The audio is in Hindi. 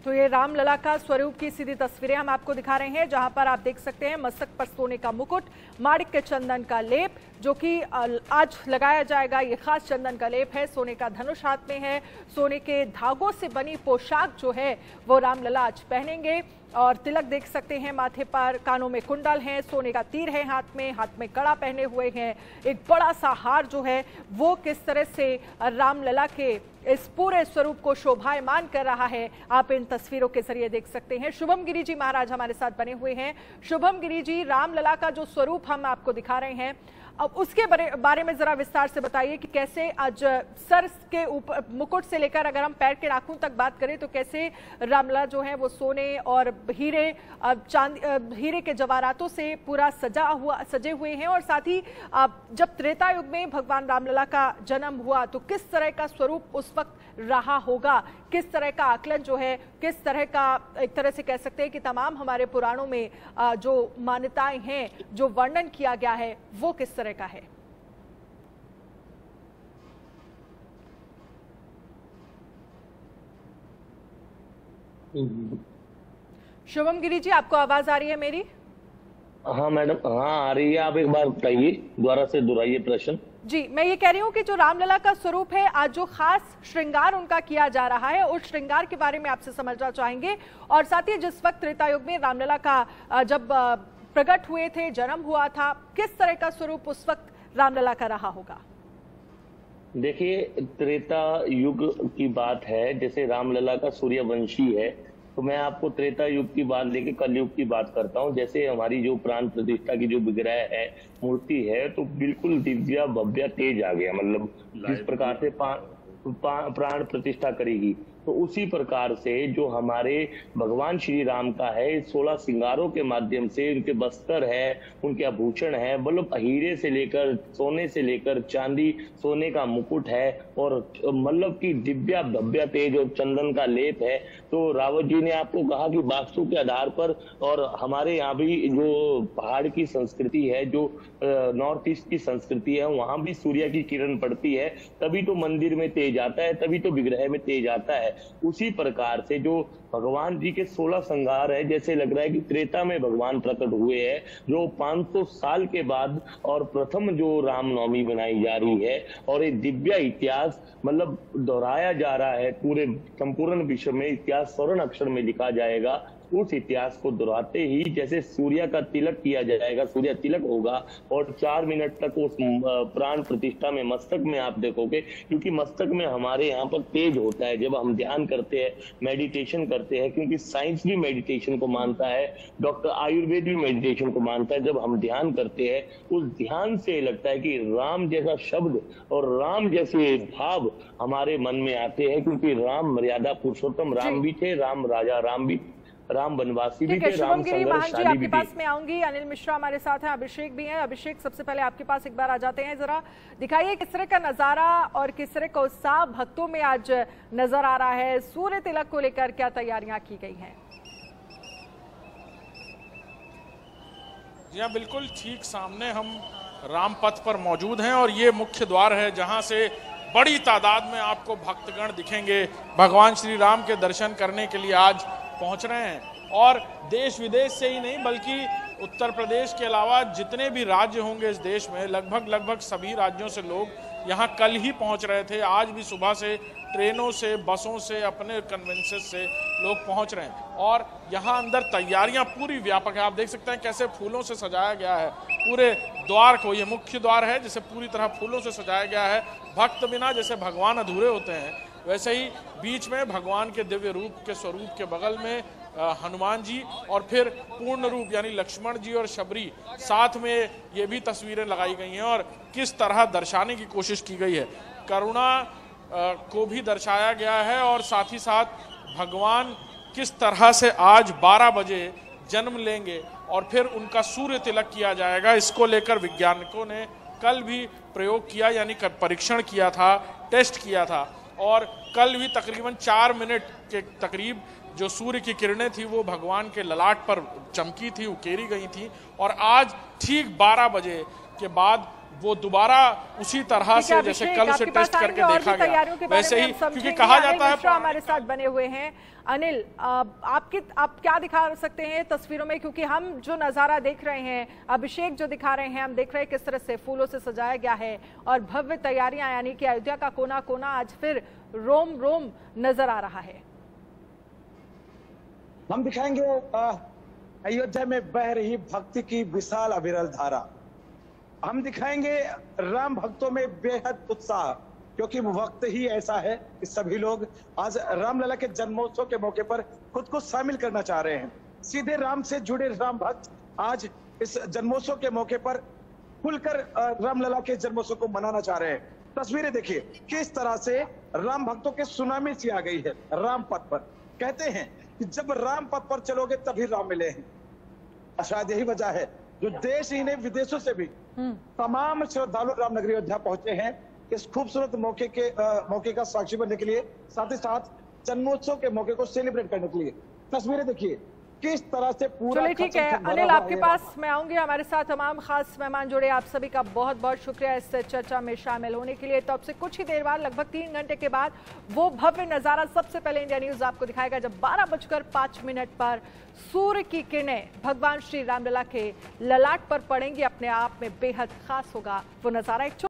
तो ये रामलला का स्वरूप की सीधी तस्वीरें हम आपको दिखा रहे हैं, जहां पर आप देख सकते हैं मस्तक पर सोने का मुकुट, माणिक्य चंदन का लेप जो कि आज लगाया जाएगा। ये खास चंदन का लेप है, सोने का धनुष हाथ में है, सोने के धागों से बनी पोशाक जो है वो रामलला आज पहनेंगे। और तिलक देख सकते हैं माथे पर, कानों में कुंडल हैं, सोने का तीर है हाथ में कड़ा पहने हुए हैं। एक बड़ा सा हार जो है वो किस तरह से रामलला के इस पूरे स्वरूप को शोभायमान कर रहा है, आप इन तस्वीरों के जरिए देख सकते हैं। शुभम गिरी जी महाराज हमारे साथ बने हुए हैं। शुभम गिरी जी, रामलला का जो स्वरूप हम आपको दिखा रहे हैं, अब उसके बारे में जरा विस्तार से बताइए कि कैसे आज सर के ऊपर मुकुट से लेकर अगर हम पैर के नाखून तक बात करें तो कैसे रामलला जो है वो सोने और हीरे के जवाहरातों से पूरा सजे हुए हैं। और साथ ही जब त्रेता युग में भगवान रामलला का जन्म हुआ तो किस तरह का स्वरूप उस वक्त रहा होगा, किस तरह का आकलन जो है, किस तरह का एक तरह से कह सकते हैं कि तमाम हमारे पुराणों में जो मान्यताएं हैं, जो वर्णन किया गया है, वो किस तरह का है? शुभम गिरी जी, आपको आवाज आ रही है मेरी? हाँ मैडम, हाँ आ रही है। आप एक बार बताइए, दोबारा से दोहराइए प्रश्न। जी, मैं ये कह रही हूँ कि जो रामलला का स्वरूप है, आज जो खास श्रृंगार उनका किया जा रहा है, उस श्रृंगार के बारे में आपसे समझना चाहेंगे। और साथ ही जिस वक्त त्रेता युग में रामलला का जब प्रकट हुए थे, जन्म हुआ था, किस तरह का स्वरूप उस वक्त रामलला का रहा होगा? देखिए, त्रेता युग की बात है, जैसे रामलला का सूर्यवंशी है, तो मैं आपको त्रेता युग की बात लेके कलयुग की बात करता हूँ। जैसे हमारी जो प्राण प्रतिष्ठा की जो विग्रह है, मूर्ति है, तो बिल्कुल दिव्या भव्य तेज आ गया। मतलब जिस प्रकार से प्राण प्रतिष्ठा करेगी, तो उसी प्रकार से जो हमारे भगवान श्री राम का है, 16 श्रृंगारों के माध्यम से उनके बस्तर है, उनके आभूषण है, मतलब हीरे से लेकर सोने से लेकर चांदी, सोने का मुकुट है, और मतलब की दिव्या भव्य तेज और चंदन का लेप है। तो रावत जी ने आपको कहा कि वास्तु के आधार पर, और हमारे यहाँ भी जो पहाड़ की संस्कृति है, जो नॉर्थ ईस्ट की संस्कृति है, वहां भी सूर्य की किरण पड़ती है, तभी तो मंदिर में तेज आता है, तभी तो विग्रह में तेज आता है। उसी प्रकार से जो भगवान जी के 16 श्रृंगार है, जैसे लग रहा है कि त्रेता में भगवान प्रकट हुए हैं, जो 500 साल के बाद और प्रथम जो रामनवमी बनाई जा रही है, और एक दिव्य इतिहास मतलब दोहराया जा रहा है। पूरे संपूर्ण विश्व में इतिहास स्वर्ण अक्षर में लिखा जाएगा। उस इतिहास को दोहराते ही जैसे सूर्य का तिलक किया जाएगा, सूर्य तिलक होगा, और 4 मिनट तक उस प्राण प्रतिष्ठा में मस्तक में आप देखोगे, क्योंकि मस्तक में हमारे यहाँ पर तेज होता है जब हम ध्यान करते हैं, मेडिटेशन करते हैं, क्योंकि साइंस भी मेडिटेशन को मानता है, डॉक्टर आयुर्वेद भी मेडिटेशन को मानता है। जब हम ध्यान करते हैं, उस ध्यान से लगता है कि राम जैसा शब्द और राम जैसे भाव हमारे मन में आते हैं, क्योंकि राम मर्यादा पुरुषोत्तम राम भी थे, राम राजा राम भी, राम बनवासी भी थे, राम संघर्षशाली भी थे। पास में आऊंगी। अनिल मिश्रा हमारे साथ हैं, अभिषेक भी हैं। अभिषेक, सबसे पहले आपके पास एक बार आ जाते हैं, जरा दिखाइए किस तरह का नजारा और किस तरह का उत्साह भक्तों में आज नजर आ रहा है। सूर्य तिलक को लेकर क्या तैयारियां की गई हैं? जी हाँ, बिल्कुल ठीक सामने हम रामपथ पर मौजूद हैं, और ये मुख्य द्वार है जहां से बड़ी तादाद में आपको भक्तगण दिखेंगे, भगवान श्री राम के दर्शन करने के लिए आज पहुंच रहे हैं। और देश विदेश से ही नहीं, बल्कि उत्तर प्रदेश के अलावा जितने भी राज्य होंगे इस देश में, लगभग सभी राज्यों से लोग यहाँ कल ही पहुंच रहे थे। आज भी सुबह से ट्रेनों से, बसों से, अपने कन्वेंसेस से लोग पहुंच रहे हैं, और यहाँ अंदर तैयारियां पूरी व्यापक है। आप देख सकते हैं कैसे फूलों से सजाया गया है पूरे द्वार को। ये मुख्य द्वार है, जिसे पूरी तरह फूलों से सजाया गया है। भक्त बिना जैसे भगवान अधूरे होते हैं, वैसे ही बीच में भगवान के दिव्य रूप के स्वरूप के बगल में हनुमान जी, और फिर पूर्ण रूप यानी लक्ष्मण जी और शबरी, साथ में ये भी तस्वीरें लगाई गई हैं, और किस तरह दर्शाने की कोशिश की गई है। करुणा को भी दर्शाया गया है, और साथ ही साथ भगवान किस तरह से आज 12 बजे जन्म लेंगे और फिर उनका सूर्य तिलक किया जाएगा, इसको लेकर वैज्ञानिकों ने कल भी प्रयोग किया, यानी परीक्षण किया था, टेस्ट किया था। और कल भी तकरीबन 4 मिनट के करीब जो सूर्य की किरणें थी वो भगवान के ललाट पर चमकी थी, उकेरी गई थी, और आज ठीक 12 बजे के बाद वो दोबारा उसी तरह से जैसे कल से टेस्ट करके देखा गया वैसे ही, क्योंकि कहा जाता है हमारे साथ बने हुए हैं। अनिल, आप क्या दिखा सकते हैं तस्वीरों में, क्योंकि हम जो नजारा देख रहे हैं, अभिषेक जो दिखा रहे हैं, हम देख रहे हैं किस तरह से फूलों से सजाया गया है और भव्य तैयारियां, यानी कि अयोध्या का कोना कोना आज फिर रोम रोम नजर आ रहा है। हम दिखाएंगे अयोध्या में बह रही भक्ति की विशाल अविरल धारा। हम दिखाएंगे राम भक्तों में बेहद उत्साह, क्योंकि वक्त ही ऐसा है कि सभी लोग आज रामलला के जन्मोत्सव के मौके पर खुद को शामिल करना चाह रहे हैं। सीधे राम से जुड़े राम भक्त आज इस जन्मोत्सव के मौके पर खुलकर रामलला के जन्मोत्सव को मनाना चाह रहे हैं। तस्वीरें देखिए किस तरह से राम भक्तों के सुनामी सी आ गई है राम पथ पर। कहते हैं कि जब राम पथ पर चलोगे तभी राम मिले हैं। शायद यही वजह है जो देश ही नहीं विदेशों से भी तमाम श्रद्धालु रामनगरी अयोध्या पहुंचे हैं इस खूबसूरत मौके का साक्षी बनने के लिए, साथ ही साथ जन्मोत्सव के मौके को सेलिब्रेट करने के लिए। तस्वीरें देखिए किस तरह से पूरा। चलिए ठीक है अनिल, आपके पास मैं आऊंगी। हमारे साथ तमाम खास मेहमान जुड़े, आप सभी का बहुत बहुत शुक्रिया इस चर्चा में शामिल होने के लिए। तो अब से कुछ ही देर बाद, लगभग 3 घंटे के बाद, वो भव्य नजारा सबसे पहले इंडिया न्यूज आपको दिखाएगा जब 12:05 पर सूर्य की किरणें भगवान श्री रामलला के ललाट पर पड़ेंगी। अपने आप में बेहद खास होगा वो नजारा।